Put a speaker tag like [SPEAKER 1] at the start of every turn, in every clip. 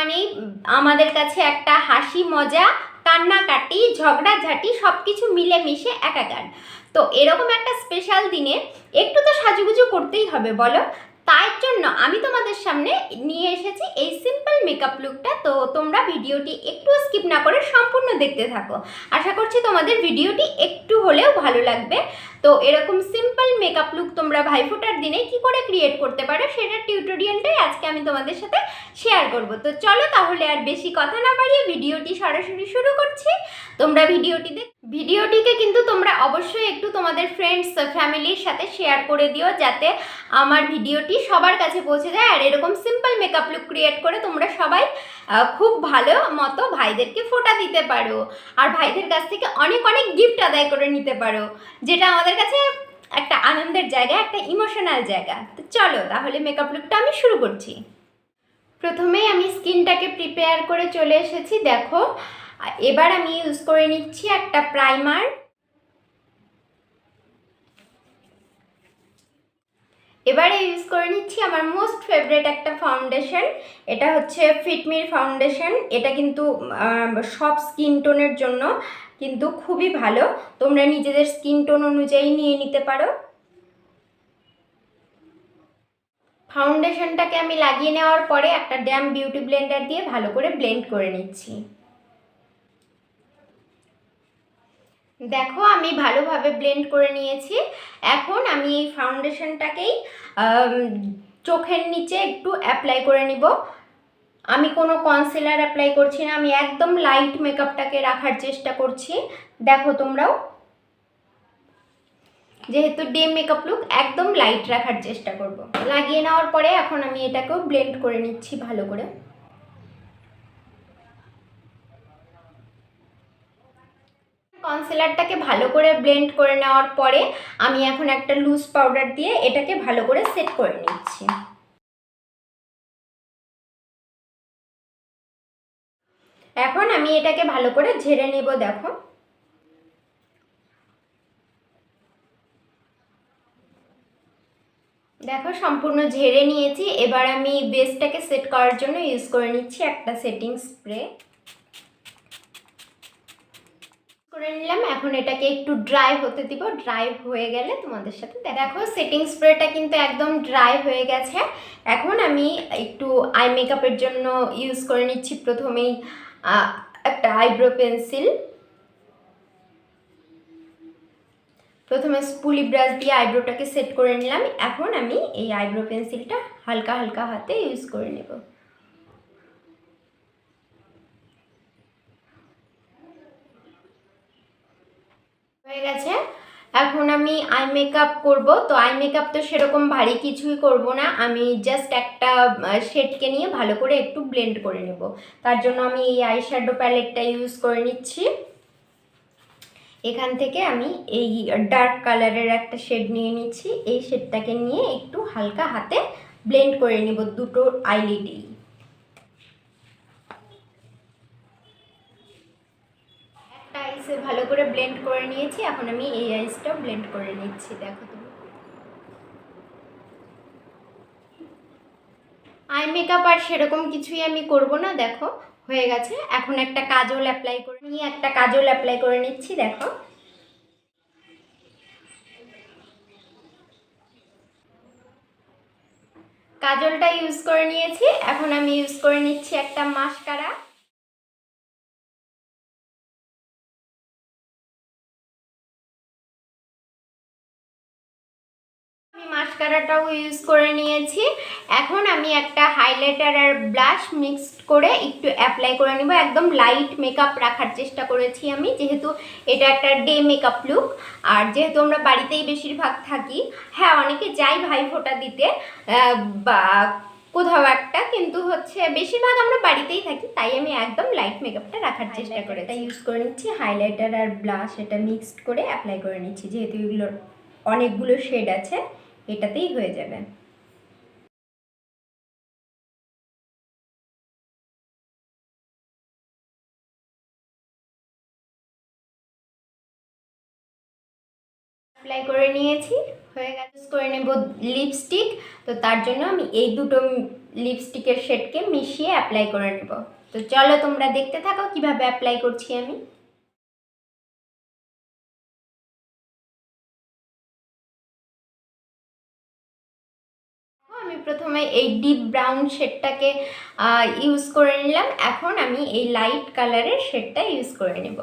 [SPEAKER 1] মানেই আমাদের কাছে একটা হাসি মজা কান্নাকাটি ঝগড়াঝাটি সব কিছু মিলেমিশে একাকার। তো এরকম একটা স্পেশাল দিনে একটু তো সাজুগুজু করতেই হবে বলো। তাই জন্য আমি তোমাদের সামনে নিয়ে এসেছি এই সিম্পল মেকআপ লুকটা। তো তোমরা ভিডিওটি একটু স্কিপ না করে সম্পূর্ণ দেখতে থাকো। আশা করছি তোমাদের ভিডিওটি একটু হলেও ভালো লাগবে। তো এরকম সিম্পল মেকআপ লুক তোমরা ভাইফোঁটার দিনে কি করে ক্রিয়েট করতে পারো সেটার টিউটোরিয়ালটাই আজকে আমি তোমাদের সাথে শেয়ার করব। তো চলো তাহলে আর বেশি কথা না বাড়িয়ে ভিডিওটি সরাসরি শুরু করছি। তোমরা ভিডিওটিকে কিন্তু তোমরা অবশ্যই একটু তোমাদের ফ্রেন্ডস ফ্যামিলির সাথে শেয়ার করে দিও, যাতে আমার ভিডিওটি সবার কাছে পৌঁছে যায়। আর এরকম সিম্পল মেকআপ লুক ক্রিয়েট করে তোমরা সবাই খুব ভালো মতো ভাইদেরকে ফোঁটা দিতে পারো, আর ভাইদের কাছ থেকে অনেক অনেক গিফট আদায় করে নিতে পারো, যেটা আমাদের কাছে একটা আনন্দের জায়গা, একটা ইমোশনাল জায়গা। তো চলো তাহলে মেকআপ লুকটা আমি শুরু করছি। প্রথমেই আমি স্কিনটাকে প্রিপেয়ার করে চলে এসেছি, দেখো। এবার আমি ইউজ করে নিচ্ছি একটা প্রাইমার। এবারে ইউজ করে নিচ্ছি আমার মোস্ট ফেভারিট একটা ফাউন্ডেশন। এটা হচ্ছে ফিটমির ফাউন্ডেশন। এটা কিন্তু সব স্কিন টোনের জন্য কিন্তু খুবই ভালো, তোমরা নিজেদের স্কিন টোন অনুযায়ী নিয়ে নিতে পারো। ফাউন্ডেশনটাকে আমি লাগিয়ে নেওয়ার পরে একটা ড্যাম বিউটি ব্লেন্ডার দিয়ে ভালো করে ব্লেন্ড করে নিচ্ছি। দেখো আমি ভালোভাবে ব্লেন্ড করে নিয়েছি। এখন আমি এই ফাউন্ডেশনটাকেই চোখের নিচে একটু অ্যাপ্লাই করে নিব। আমি কোনো কনসিলার অ্যাপ্লাই করছি না, আমি একদম লাইট মেকআপটাকে রাখার চেষ্টা করছি। দেখো তোমরাও, যেহেতু ডে মেকআপ লুক, একদম লাইট রাখার চেষ্টা করব। লাগিয়ে নেওয়ার পরে এখন আমি এটাকেও ব্লেন্ড করে নিচ্ছি ভালো করে। কনসিলারটাকে ভালো করে ব্লেন্ড করে নেওয়ার পরে আমি এখন একটা লুজ পাউডার দিয়ে এটাকে ভালো করে সেট করে নিচ্ছি। এখন আমি এটাকে ভালো করে ঝেড়ে নেব। দেখো দেখো সম্পূর্ণ ঝেড়ে নিয়েছি। এবার আমি বেসটাকে সেট করার জন্য ইউজ করে নিচ্ছি একটা সেটিং স্প্রে করে নিলাম। এখন এটাকে একটু ড্রাই হতে দিব, ড্রাই হয়ে গেলে তোমাদের সাথে দেখো সেটিং স্প্রেটা কিন্তু একদম ড্রাই হয়ে গেছে। এখন আমি একটু আই মেকআপের জন্য ইউজ করে নিচ্ছি প্রথমেই একটা আইব্রো পেন্সিল। প্রথমে স্পুলি ব্রাশ দিয়ে আইব্রোটাকে সেট করে নিলাম। এখন আমি এই আইব্রো পেন্সিলটা হালকা হালকা হাতে ইউজ করে নেব। হয়ে গেছে। এখন আমি আই মেকআপ করব। তো আই মেকআপ তো সেরকম ভারী কিছুই করব না, আমি জাস্ট একটা শেডকে নিয়ে ভালো করে একটু ব্লেন্ড করে নেব। তার জন্য আমি এই আই শ্যাডো প্যালেটটা ইউজ করে নিচ্ছি। এখান থেকে আমি এই ডার্ক কালারের একটা শেড নিয়ে নিচ্ছি। এই শেডটাকে নিয়ে একটু হালকা হাতে ব্লেন্ড করে নেব দুটো আইলিডেই। একটা আইসে ভালো করে ব্লেন্ড করে নিয়েছি, এখন আমি এই আইসটাও ব্লেন্ড করে নিচ্ছি। দেখো তুমি, আই মেকআপ আর সেরকম কিছুই আমি করব না। দেখো হয়ে গেছে। এখন একটা কাজল অ্যাপ্লাই করে নিয়ে একটা কাজল অ্যাপ্লাই করে নিচ্ছি। দেখো কাজলটা ইউজ করে নিয়েছি। এখন আমি ইউজ করে নিচ্ছি একটা মাস্কারা। আমি মাস্কারাটাও ইউজ করে নিয়েছি। এখন আমি একটা হাইলাইটার আর ব্লাশ মিক্সড করে একটু অ্যাপ্লাই করে নিব। একদম লাইট মেকআপ রাখার চেষ্টা করেছি আমি, যেহেতু এটা একটা ডে মেকআপ লুক। আর যেহেতু আমরা বাড়িতেই বেশিরভাগ থাকি, হ্যাঁ অনেকে যাই ভাইফোঁটা দিতে বা কোথাও একটা, কিন্তু হচ্ছে বেশিরভাগ আমরা বাড়িতেই থাকি, তাই আমি একদম লাইট মেকআপটা রাখার চেষ্টা করে এটা ইউজ করে নিচ্ছি। হাইলাইটার আর ব্লাশ এটা মিক্সড করে অ্যাপ্লাই করে নিচ্ছি, যেহেতু এগুলোর অনেকগুলো শেড আছে, এটাতেই হয়ে যাবে। অ্যাপ্লাই করে নিয়েছি, হয়ে গেছে। করে নেব লিপস্টিক। তো তার জন্য আমি এই দুটো লিপস্টিকের শেডকে মিশিয়ে অ্যাপ্লাই করে নেব। তো চলো তোমরা দেখতে থাকো কিভাবে অ্যাপ্লাই করছি আমি। আমি প্রথমে এই ডিপ ব্রাউন শেডটাকে ইউজ করে নিলাম। এখন আমি এই লাইট কালারের শেডটা ইউজ করে নেব।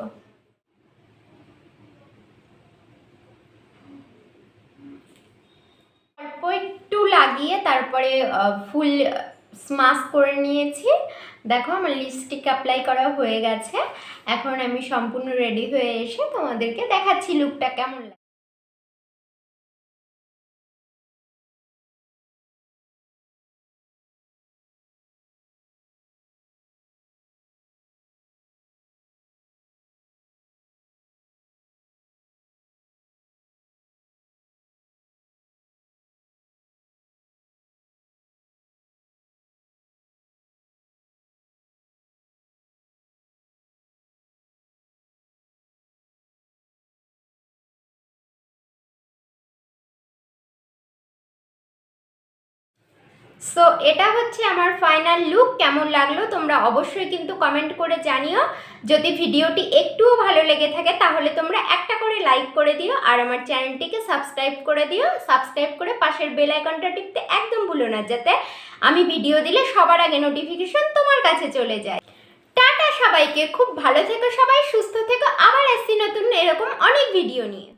[SPEAKER 1] অল্প একটু লাগিয়ে তারপরে ফুল স্মাশ করে নিয়েছি। দেখো আমার লিপস্টিক অ্যাপ্লাই করা হয়ে গেছে। এখন আমি সম্পূর্ণ রেডি হয়ে এসে তোমাদেরকে দেখাচ্ছি লুকটা কেমন লাগে। সো এটা হচ্ছে আমার ফাইনাল লুক। কেমন লাগলো তোমরা অবশ্যই কিন্তু কমেন্ট করে জানিও। যদি ভিডিওটি একটুও ভালো লেগে থাকে তাহলে তোমরা একটা করে লাইক করে দিও, আর আমার চ্যানেলটিকে সাবস্ক্রাইব করে দিও। সাবস্ক্রাইব করে পাশের বেল আইকনটা টিপতে একদম ভুলো না, যাতে আমি ভিডিও দিলে সবার আগে নোটিফিকেশন তোমার কাছে চলে যায়। টাটা সবাইকে, খুব ভালো থেকো সবাই, সুস্থ থেকো। আবার আসছি নতুন এরকম অনেক ভিডিও নিয়ে।